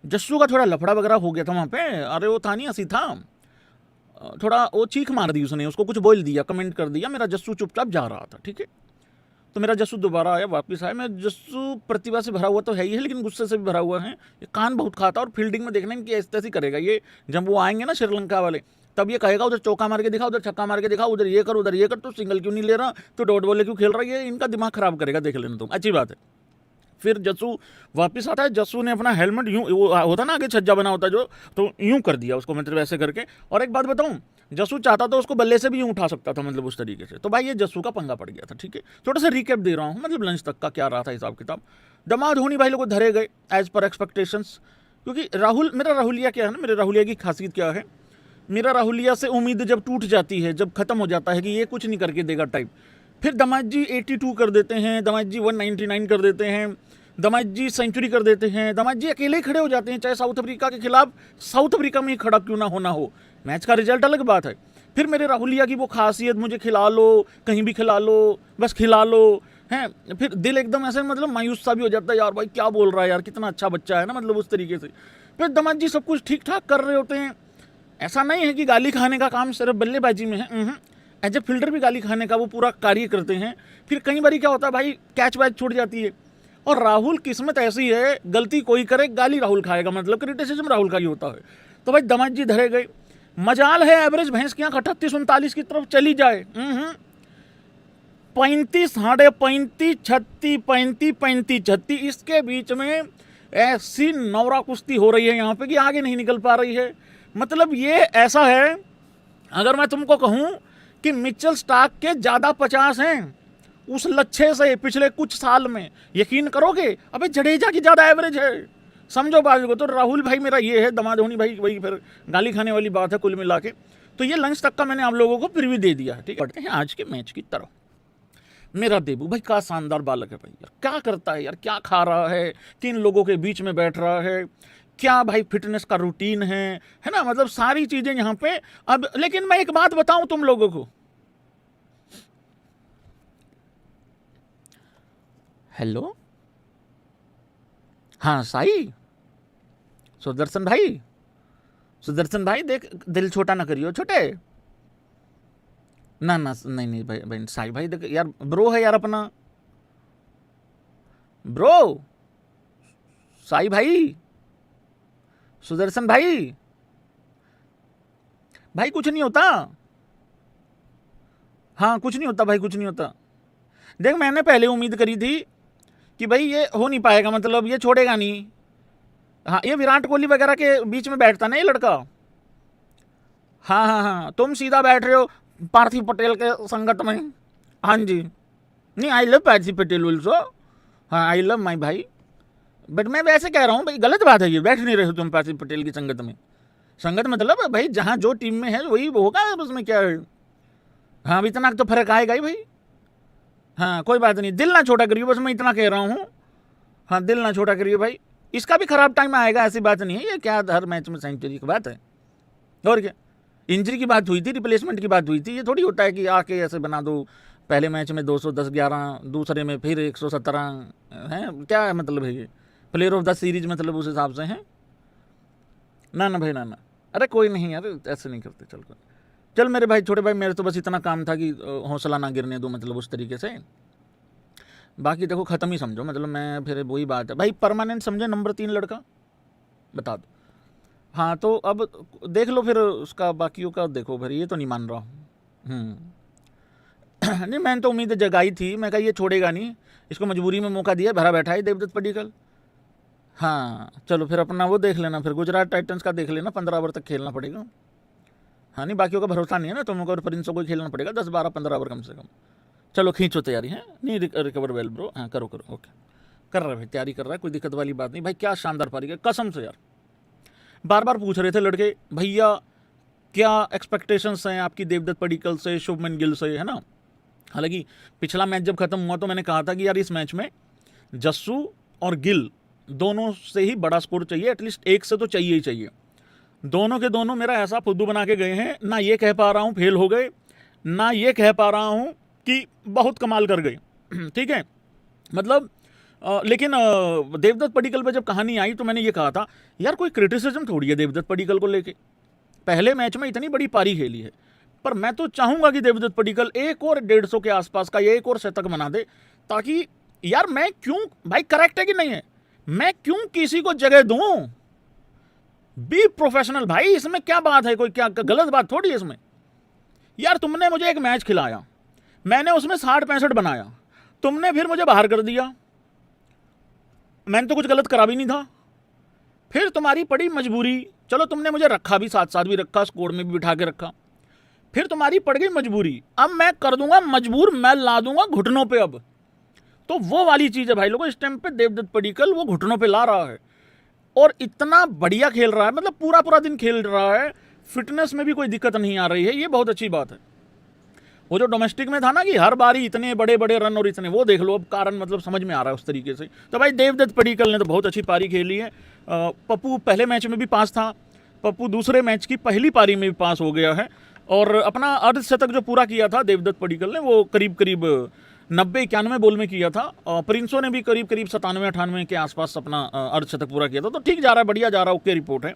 जस्सू का थोड़ा लफड़ा वगैरह हो गया था वहाँ पे। अरे वो था नहीं, ऐसी था, थोड़ा वो चीख मार दी उसने, उसको कुछ बोल दिया, कमेंट कर दिया। मेरा जस्सू चुपचाप जा रहा था, ठीक है। तो मेरा जस्सू दोबारा आया, वापस आया। मैं जस्सू प्रतिभा से भरा हुआ तो है ही है, लेकिन गुस्से से भी भरा हुआ है। ये कान बहुत खाता, और फील्डिंग में देखना कि ऐसे तैसे करेगा ये। जब वो आएंगे ना श्रीलंका वाले, तब ये कहेगा उधर चौका मार के दिखा, उधर छक्का मार के दिखा, उधर ये कर उधर ये कर, तो सिंगल क्यों नहीं ले रहा, तो डॉट बॉल क्यों खेल रहा है। ये इनका दिमाग खराब करेगा, देख लेना तुम, अच्छी बात है। फिर जस्सू वापस आता है। जस्सू ने अपना हेलमेट यूं, वो होता ना आगे छज्जा बना होता जो, तो यूं कर दिया उसको, मतलब ऐसे करके। और एक बात बताऊं, जस्सू चाहता तो उसको बल्ले से भी यूं उठा सकता था, मतलब उस तरीके से। तो भाई ये जस्सू का पंगा पड़ गया था, ठीक है। थोड़ा सा रिकेप दे रहा हूँ, मतलब लंच तक का क्या रहा था हिसाब किताब। दमाद धोनी भाई लोग धरे गए एज पर एक्सपेक्टेशंस, क्योंकि राहुल, मेरा राहुलिया क्या है ना, मेरे राहुलिया की खासियत क्या है, मेरा राहुलिया से उम्मीद जब टूट जाती है, जब खत्म हो जाता है कि ये कुछ नहीं करके देगा टाइप, फिर दमाद जी 82 कर देते हैं, दमाद जी 199 कर देते हैं, दमाद जी सेंचुरी कर देते हैं, दमाद जी अकेले ही खड़े हो जाते हैं, चाहे साउथ अफ्रीका के खिलाफ साउथ अफ्रीका में ही खड़ा क्यों ना होना हो, मैच का रिजल्ट अलग बात है। फिर मेरे राहुलिया की वो खासियत, मुझे खिला लो, कहीं भी खिला लो, बस खिला लो, हैं। फिर दिल एकदम ऐसे मतलब मायूस सा भी हो जाता है, यार भाई क्या बोल रहा है यार, कितना अच्छा बच्चा है ना, मतलब उस तरीके से। फिर दमाद जी सब कुछ ठीक ठाक कर रहे होते हैं। ऐसा नहीं है कि गाली खाने का काम सिर्फ बल्लेबाजी में है, एज ए फील्डर भी गाली खाने का वो पूरा कार्य करते हैं। फिर कई बार क्या होता है भाई, कैच वैच छूट जाती है, और राहुल किस्मत ऐसी है, गलती कोई करे गाली राहुल खाएगा, मतलब क्रिटिसिज्म राहुल का ही होता है। तो भाई दमाद जी धरे गए। मजाल है एवरेज भैंस की आंख 38-39 की तरफ चली जाए, 35, 35, 36, 35, 35, 36, इसके बीच में ऐसी नौरा कुश्ती हो रही है यहाँ पे कि आगे नहीं निकल पा रही है। मतलब ये ऐसा है, अगर मैं तुमको कहूं कि मिचेल स्टार्क के ज़्यादा 50 हैं उस लच्छे से पिछले कुछ साल में, यकीन करोगे? अबे जडेजा की ज़्यादा एवरेज है, समझो बात को। तो राहुल भाई मेरा ये है, दमाद धोनी भाई वही फिर गाली खाने वाली बात है कुल मिला के। तो ये लंच तक का मैंने आप लोगों को प्रीव्यू दे दिया है, ठीक है। बढ़ते हैं आज के मैच की तरफ। मेरा देबू भाई का शानदार बालक है भाई, यार क्या करता है यार, क्या खा रहा है, किन लोगों के बीच में बैठ रहा है, क्या भाई फिटनेस का रूटीन है ना, मतलब सारी चीजें यहाँ पे। अब लेकिन मैं एक बात बताऊं तुम लोगों को, हेलो, हाँ साई, सुदर्शन भाई, सुदर्शन भाई देख दिल छोटा ना करियो छोटे, ना ना नहीं नहीं भाई, भाई साई भाई देख यार, ब्रो है यार अपना, ब्रो, साई भाई, सुदर्शन भाई, भाई कुछ नहीं होता, हाँ कुछ नहीं होता भाई, कुछ नहीं होता। देख मैंने पहले उम्मीद करी थी कि भाई ये हो नहीं पाएगा, मतलब ये छोड़ेगा नहीं। हाँ ये विराट कोहली वगैरह के बीच में बैठता ना ये लड़का। हाँ हाँ हाँ, तुम सीधा बैठ रहे हो पार्थिव पटेल के संगत में। हाँ जी, नहीं I love Parthiv Patel also, हाँ आई लव माई भाई, बट मैं वैसे कह रहा हूँ भाई गलत बात है ये, बैठ नहीं रहे हो तुम पार्थिव पटेल की संगत में। संगत मतलब भाई जहाँ जो टीम में है वही होगा, उसमें क्या है। हाँ इतना तो फर्क आएगा ही भाई। हाँ कोई बात नहीं, दिल ना छोटा करियो, बस मैं इतना कह रहा हूँ। हाँ दिल ना छोटा करियो भाई, इसका भी खराब टाइम आएगा, ऐसी बात नहीं है। ये क्या हर मैच में सेंचुरी की बात है, और क्या। इंजरी की बात हुई थी, रिप्लेसमेंट की बात हुई थी, ये थोड़ी होता है कि आके ऐसे बना दो, पहले मैच में 210-11, दूसरे में फिर 117 है, क्या है मतलब है ये प्लेयर ऑफ द सीरीज, मतलब उस हिसाब से है ना। ना भाई ना ना, अरे कोई नहीं यार, ऐसे नहीं करते, चल चल मेरे भाई, छोटे भाई, मेरे तो बस इतना काम था कि हौसला ना गिरने दो, मतलब उस तरीके से। बाकी देखो ख़त्म ही समझो, मतलब मैं फिर वही बात है भाई, परमानेंट समझे नंबर 3 लड़का, बता दो। हाँ तो अब देख लो फिर उसका बाकियों का देखो फिर, ये तो नहीं मान रहा हूँ। नहीं मैंने तो उम्मीद जगाई थी, मैं कहा ये छोड़ेगा नहीं, इसको मजबूरी में मौका दिया, भरा बैठा है देवदत्त पडिक्कल। हाँ चलो फिर अपना वो देख लेना, फिर गुजरात टाइटंस का देख लेना, 15 ओवर तक खेलना पड़ेगा। हाँ नहीं बाकियों का भरोसा नहीं है ना, तुमको और प्रिंसों को खेलना पड़ेगा 10-12-15 ओवर कम से कम। चलो खींचो तैयारी है, नहीं रिकवर वेल ब्रो, हाँ करो करो, ओके कर रहा है भाई, तैयारी कर रहा है, कोई दिक्कत वाली बात नहीं भाई। क्या शानदार पारी है कसम से यार, बार बार पूछ रहे थे लड़के भैया क्या एक्सपेक्टेशंस हैं आपकी देवदत्त पडिक्कल से, शुभमन गिल से, है ना। हालांकि पिछला मैच जब खत्म हुआ तो मैंने कहा था कि यार इस मैच में जस्सू और गिल दोनों से ही बड़ा स्कोर चाहिए, एटलीस्ट एक से तो चाहिए ही चाहिए। दोनों के दोनों मेरा ऐसा फुद्दू बना के गए हैं, ना ये कह पा रहा हूँ फेल हो गए, ना ये कह पा रहा हूँ कि बहुत कमाल कर गए। ठीक है, मतलब लेकिन देवदत्त पडिक्कल पे जब कहानी आई तो मैंने ये कहा था यार कोई क्रिटिसिज्म थोड़ी है देवदत्त पडिक्कल को लेके, पहले मैच में इतनी बड़ी पारी खेली है, पर मैं तो चाहूंगा कि देवदत्त पडिक्कल एक और 150 के आसपास का या एक और शतक बना दे, ताकि यार मैं क्यों भाई, करेक्ट है कि नहीं है, मैं क्यों किसी को जगह दूं, बी प्रोफेशनल भाई, इसमें क्या बात है, कोई क्या गलत बात थोड़ी है इसमें। यार तुमने मुझे एक मैच खिलाया, मैंने उसमें 60-65 बनाया, तुमने फिर मुझे बाहर कर दिया, मैंने तो कुछ गलत करा भी नहीं था, फिर तुम्हारी पड़ी मजबूरी, चलो तुमने मुझे रखा भी, साथ साथ भी रखा, स्कोर में भी बिठा के रखा, फिर तुम्हारी पड़ गई मजबूरी, अब मैं कर दूंगा मजबूर, मैं ला दूंगा घुटनों पे। अब तो वो वाली चीज है भाई लोगों, इस टाइम पे देवदत्त पडिक्कल वो घुटनों पे ला रहा है और इतना बढ़िया खेल रहा है, मतलब पूरा पूरा दिन खेल रहा है, फिटनेस में भी कोई दिक्कत नहीं आ रही है, ये बहुत अच्छी बात है। वो जो डोमेस्टिक में था ना कि हर बारी इतने बड़े बड़े रन और इतने, वो देख लो अब कारण मतलब समझ में आ रहा है उस तरीके से। तो भाई देवदत्त पडिक्कल ने तो बहुत अच्छी पारी खेली है। पप्पू पहले मैच में भी पास था, पप्पू दूसरे मैच की पहली पारी में भी पास हो गया है और अपना अर्धशतक जो पूरा किया था देवदत्त पडिक्कल ने वो करीब करीब 90-91 बॉल में किया था, और प्रिंसो ने भी करीब करीब 97-98 के आसपास अपना अर्धशतक पूरा किया था। तो ठीक जा रहा है, बढ़िया जा रहा है, ओके रिपोर्ट है,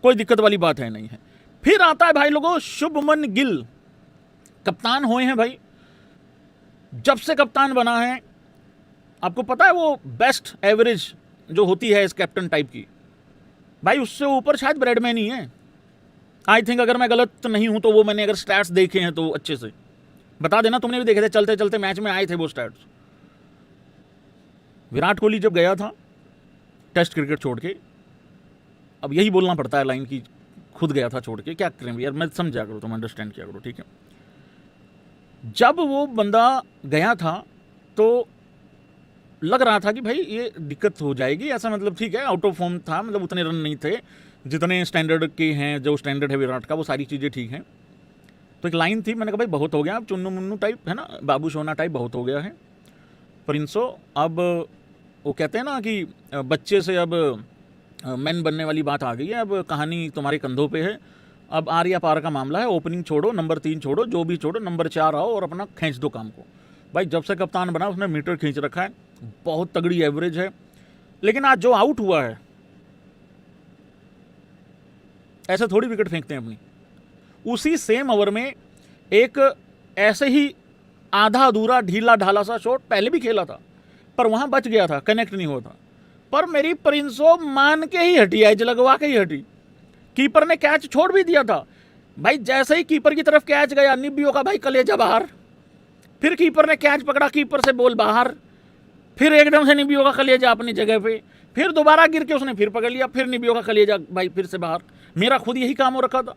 कोई दिक्कत वाली बात है नहीं है। फिर आता है भाई लोगों शुभमन गिल, कप्तान हुए हैं भाई, जब से कप्तान बना है आपको पता है वो बेस्ट एवरेज जो होती है इस कैप्टन टाइप की, भाई उससे ऊपर शायद ब्रैडमैन ही है, आई थिंक, अगर मैं गलत नहीं हूं तो। वो मैंने अगर स्टैट्स देखे हैं तो अच्छे से बता देना, तुमने भी देखे थे, चलते चलते मैच में आए थे वो स्टैट्स। विराट कोहली जब गया था टेस्ट क्रिकेट छोड़ के, अब यही बोलना पड़ता है लाइन की, खुद गया था छोड़ के, क्या करें यार, मैं समझा करो, तुम अंडरस्टैंड किया करो, ठीक है। जब वो बंदा गया था तो लग रहा था कि भाई ये दिक्कत हो जाएगी, ऐसा मतलब ठीक है, आउट ऑफ फॉर्म था, मतलब उतने रन नहीं थे जितने स्टैंडर्ड के हैं, जो स्टैंडर्ड है विराट का, वो सारी चीज़ें ठीक हैं। तो एक लाइन थी, मैंने कहा भाई बहुत हो गया, अब चुन्नू मुन्नू टाइप है ना, बाबू सोना टाइप बहुत हो गया है प्रिंसो, अब वो कहते हैं ना कि बच्चे से अब मैन बनने वाली बात आ गई है, अब कहानी तुम्हारे कंधों पे है, अब आर्या पार का मामला है, ओपनिंग छोड़ो, नंबर 3 छोड़ो, जो भी छोड़ो, नंबर 4 आओ और अपना खींच दो काम को। भाई जब से कप्तान बना उसने मीटर खींच रखा है, बहुत तगड़ी एवरेज है। लेकिन आज जो आउट हुआ है, ऐसे थोड़ी विकेट फेंकते हैं अपनी, उसी सेम ओवर में एक ऐसे ही आधा अधूरा ढीला ढाला सा शॉट पहले भी खेला था, पर वहां बच गया था, कनेक्ट नहीं होता, पर मेरी प्रिंसो मान के ही हटी, एज लगवा के ही हटी, कीपर ने कैच छोड़ भी दिया था भाई, जैसे ही कीपर की तरफ कैच गया निबियो का भाई कलेजा बाहर, फिर कीपर ने कैच पकड़ा, कीपर से बॉल बाहर, फिर एकदम से निबियो का कलेजा अपनी जगह पे, फिर दोबारा गिर के उसने फिर पकड़ लिया, फिर निबियो का कलेजा भाई फिर से बाहर। मेरा खुद यही काम हो रखा था,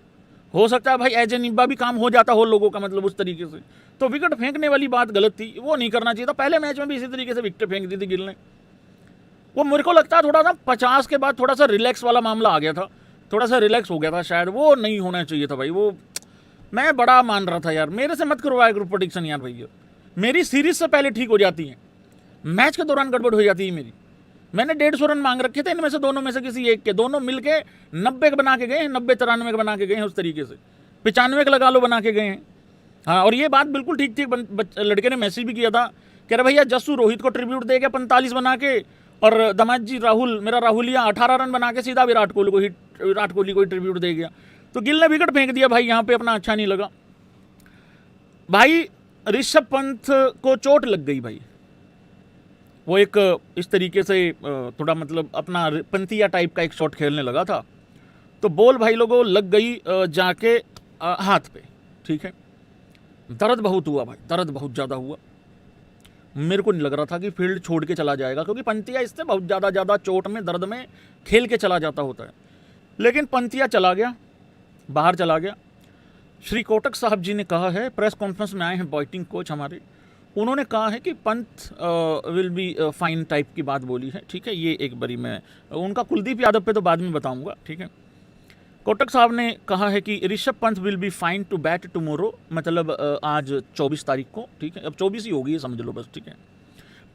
हो सकता है भाई एज ए निब्बा भी काम हो जाता हो लोगों का, मतलब उस तरीके से। तो विकेट फेंकने वाली बात गलत थी, वो नहीं करना चाहिए था। पहले मैच में भी इसी तरीके से विकेट फेंक दी थी गिल ने, वो मेरे को लगता है थोड़ा सा 50 के बाद थोड़ा सा रिलैक्स वाला मामला आ गया था, थोड़ा सा रिलैक्स हो गया था शायद, वो नहीं होना चाहिए था भाई। वो मैं बड़ा मान रहा था यार, मेरे से मत करवाया ग्रुप प्रेडिक्शन यार भैया, मेरी सीरीज से पहले ठीक हो जाती है, मैच के दौरान गड़बड़ हो जाती है मेरी। मैंने 150 रन मांग रखे थे, इनमें से दोनों में से किसी एक के, दोनों मिलके 90 के बना के गए हैं, 90-93 के बना के गए हैं, उस तरीके से 95 के लगा लो बना के गए हैं। हाँ, और ये बात बिल्कुल ठीक थी, लड़के ने मैसेज भी किया था, कह रहे भैया जस्सू रोहित को ट्रिब्यूट दे गया 45 बना के, और दमाद जी राहुल, मेरा राहुलिया 18 रन बना के सीधा विराट कोहली को ही ट्रिब्यूट दे गया। तो गिल ने विकेट फेंक दिया भाई, यहाँ पे अपना अच्छा नहीं लगा भाई। ऋषभ पंत को चोट लग गई भाई, वो एक इस तरीके से थोड़ा मतलब अपना पंतिया टाइप का एक शॉट खेलने लगा था, तो बॉल भाई लोगों लग गई जाके हाथ पे, ठीक है। दर्द बहुत हुआ भाई, दर्द बहुत ज़्यादा हुआ, मेरे को नहीं लग रहा था कि फील्ड छोड़ के चला जाएगा, क्योंकि पंतिया इससे बहुत ज़्यादा चोट में दर्द में खेल के चला जाता होता है। लेकिन पंतिया चला गया, बाहर चला गया। श्री कोटक साहब जी ने कहा है, प्रेस कॉन्फ्रेंस में आए हैं बैटिंग कोच हमारे, उन्होंने कहा है कि Pant will be fine type की बात बोली है, ठीक है। ये एक बारी मैं उनका कुलदीप यादव पे तो बाद में बताऊंगा, ठीक है। कोटक साहब ने कहा है कि Rishabh Pant will be fine to bat tomorrow, मतलब आज 24 तारीख को, ठीक है, अब 24 ही होगी ये समझ लो बस, ठीक है।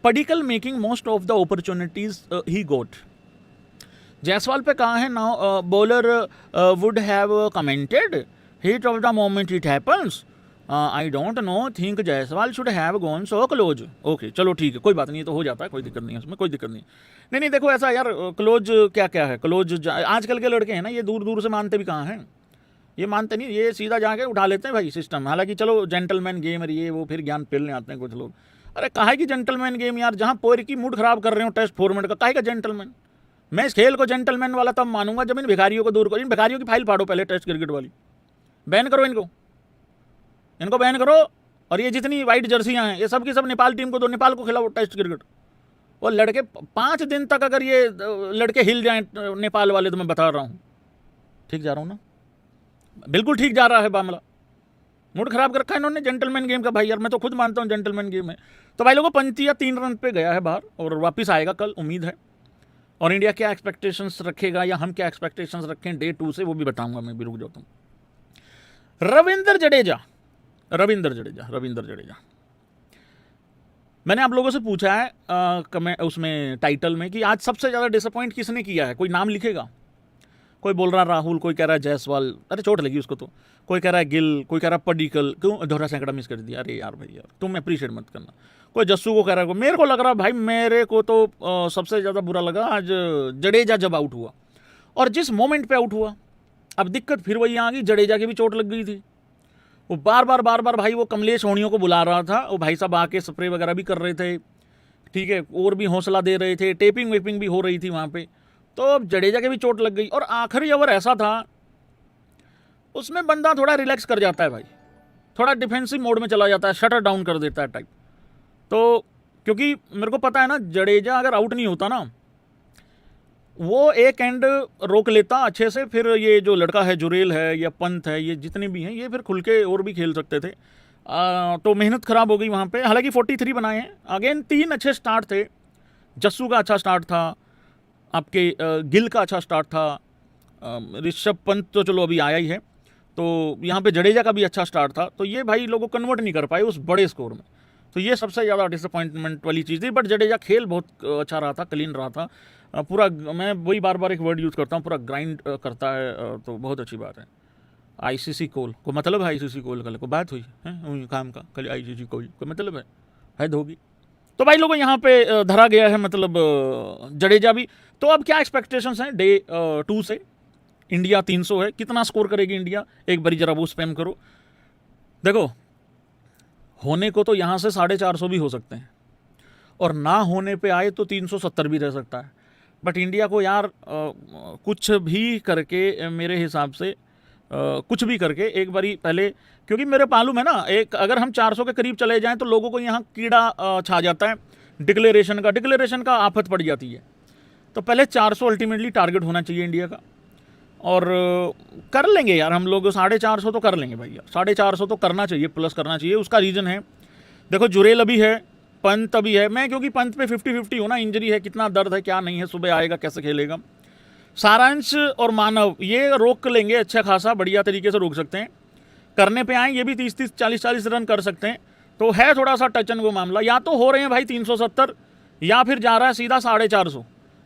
Padikkal making most of the opportunities he got. Jaiswal पे कहा है, now bowler would have commented hit off the moment it happens, I don't know, think Jaiswal should have gone so close. Okay चलो ठीक है, कोई बात नहीं, ये तो हो जाता है, कोई दिक्कत नहीं है उसमें, कोई दिक्कत नहीं। नहीं नहीं देखो ऐसा यार, क्लोज क्या क्या है, क्लोज आजकल के लड़के हैं ना, ये दूर दूर से मानते भी कहाँ हैं, ये मानते नहीं, ये सीधा जाके उठा लेते हैं भाई सिस्टम। हालांकि चलो जेंटलमैन गेम है ये वो, फिर ज्ञान पेलने आते हैं कुछ लोग। अरे काहे की जेंटलमैन गेम यार, जहाँ पोर की मूड खराब कर रहे हो टेस्ट फॉर्मेट का, काहे का जेंटलमैन। मैं इस खेल को जेंटलमैन वाला तब मानूंगा जब इन भिखारियों को दूर करो। इन भिखारियों की फाइल फाड़ो पहले, टेस्ट क्रिकेट वाली बैन करो इनको, इनको बैन करो। और ये जितनी वाइट जर्सियां हैं ये सब की सब नेपाल टीम को दो, नेपाल को खिलाओ टेस्ट क्रिकेट। और लड़के 5 दिन तक अगर ये लड़के हिल जाएं नेपाल वाले, तो मैं बता रहा हूँ ठीक जा रहा हूँ ना, बिल्कुल ठीक जा रहा है मामला। मूड खराब कर रखा है इन्होंने जेंटलमैन गेम का भाई यार, मैं तो खुद मानता हूँ जेंटलमैन गेम है। तो भाई लोगों 35 या 3 रन पे गया है बाहर और वापस आएगा कल, उम्मीद है। और इंडिया क्या एक्सपेक्टेशंस रखेगा या हम क्या एक्सपेक्टेशंस रखें डे 2 से, वो भी बताऊंगा मैं भी, रुक जाता हूँ। रविंद्र जडेजा मैंने आप लोगों से पूछा है उसमें टाइटल में कि आज सबसे ज़्यादा डिसअपॉइंट किसने किया है, कोई नाम लिखेगा। कोई बोल रहा है राहुल, कोई कह रहा है जायसवाल, अरे चोट लगी उसको तो, कोई कह रहा है गिल, कोई कह रहा है पडिक्कल, क्यों दोहरा सैकड़ा मिस कर दिया, अरे यार भाई यार तुम अप्रिशिएट मत करना। कोई जस्सू को कह रहा है, मेरे को लग रहा भाई, मेरे को तो सबसे ज़्यादा बुरा लगा आज जडेजा जब आउट हुआ, और जिस मोमेंट पे आउट हुआ। अब दिक्कत फिर वही आ गई, जडेजा की भी चोट लग गई थी, वो बार बार भाई वो कमलेश होनियों को बुला रहा था, वो भाई साहब आके स्प्रे वगैरह भी कर रहे थे, ठीक है, और भी हौसला दे रहे थे, टेपिंग वेपिंग भी हो रही थी वहाँ पे। तो अब जडेजा के भी चोट लग गई, और आखिरी ओवर ऐसा था उसमें बंदा थोड़ा रिलैक्स कर जाता है भाई, थोड़ा डिफेंसिव मोड में चला जाता है, शटर डाउन कर देता है टाइप। तो क्योंकि मेरे को पता है ना, जडेजा अगर आउट नहीं होता ना, वो एक एंड रोक लेता अच्छे से, फिर ये जो लड़का है जुरेल है या पंत है, ये जितने भी हैं ये फिर खुल के और भी खेल सकते थे। तो मेहनत ख़राब हो गई वहाँ पे। हालांकि 43 बनाए हैं, अगेन 3 अच्छे स्टार्ट थे, जस्सू का अच्छा स्टार्ट था, आपके गिल का अच्छा स्टार्ट था, ऋषभ पंत तो चलो अभी आया ही है, तो यहाँ पे जडेजा का भी अच्छा स्टार्ट था। तो ये भाई लोगों को कन्वर्ट नहीं कर पाए उस बड़े स्कोर में, तो ये सबसे ज़्यादा डिसअपॉइंटमेंट वाली चीज़ थी। बट जडेजा खेल बहुत अच्छा रहा था, क्लीन रहा था पूरा। मैं वही बार एक वर्ड यूज़ करता हूँ, पूरा ग्राइंड करता है, तो बहुत अच्छी बात है। आईसीसी कोल को मतलब है, आईसीसी कोल कल को बात हुई है काम का, कल आईसीसी कोल को मतलब है होगी। तो भाई लोगों यहाँ पे धरा गया है, मतलब जडेजा भी। तो अब क्या एक्सपेक्टेशंस हैं डे 2 से। इंडिया 300 है, कितना स्कोर करेगी इंडिया, एक बारी जरा वो स्पैम करो। देखो होने को तो यहाँ से 450 भी हो सकते हैं, और ना होने पे आए तो 370 भी रह सकता है। बट इंडिया को यार कुछ भी करके, मेरे हिसाब से कुछ भी करके एक बारी पहले, क्योंकि मेरे मालूम है ना, एक अगर हम 400 के करीब चले जाएं तो लोगों को यहाँ कीड़ा छा जाता है, डिक्लेरेशन का आफत पड़ जाती है। तो पहले 400 अल्टीमेटली टारगेट होना चाहिए इंडिया का, और कर लेंगे यार हम लोग 450 तो कर लेंगे भैया, 450 तो करना चाहिए, प्लस करना चाहिए। उसका रीज़न है, देखो जुरेल अभी है, पंत अभी है, मैं क्योंकि पंत पे 50-50 होना, इंजरी है, कितना दर्द है क्या नहीं है, सुबह आएगा कैसे खेलेगा। सारांश और मानव ये रोक लेंगे अच्छा खासा, बढ़िया तरीके से रोक सकते हैं। करने पे आए ये भी 30-30, 40-40 रन कर सकते हैं। तो है थोड़ा सा टच एंड गो मामला, या तो हो रहे हैं भाई 370 या फिर जा रहा है सीधा 450,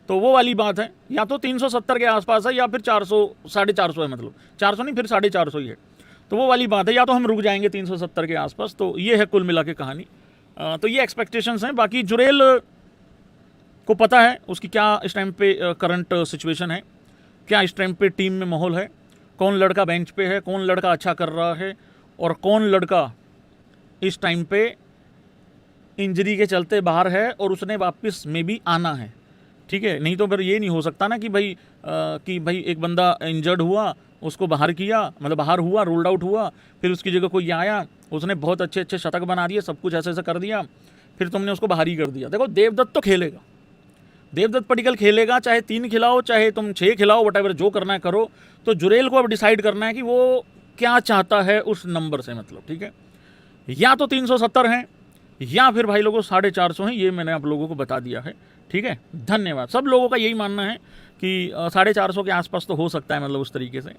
तो वो वाली बात है। या तो 370 के आसपास है या फिर 400, 450 है, मतलब 400 नहीं फिर 450 ही है, तो वो वाली बात है। या तो हम रुक जाएंगे 370 के आसपास। तो ये है कुल मिला के कहानी। तो ये एक्सपेक्टेशंस हैं। बाकी जुरेल को पता है उसकी क्या इस टाइम पे करंट सिचुएशन है, क्या इस टाइम पे टीम में माहौल है, कौन लड़का बेंच पे है, कौन लड़का अच्छा कर रहा है, और कौन लड़का इस टाइम पे इंजरी के चलते बाहर है और उसने वापस में भी आना है, ठीक है। नहीं तो फिर ये नहीं हो सकता ना कि भाई एक बंदा इंजर्ड हुआ, उसको बाहर किया, मतलब बाहर हुआ, रोल्ड आउट हुआ, फिर उसकी जगह कोई आया, उसने बहुत अच्छे शतक बना दिए, सब कुछ ऐसे कर दिया, फिर तुमने उसको बाहर ही कर दिया। देखो देवदत्त तो खेलेगा, देवदत्त पडिक्कल खेलेगा, चाहे 3 खिलाओ चाहे तुम 6 खिलाओ, वटएवर जो करना है करो। तो जुरेल को अब डिसाइड करना है कि वो क्या चाहता है उस नंबर से, मतलब ठीक है, या तो 370 हैं या फिर भाई लोगों 450 हैं। ये मैंने आप लोगों को बता दिया है, ठीक है। धन्यवाद। सब लोगों का यही मानना है कि 450 के आसपास तो हो सकता है, मतलब उस तरीके से।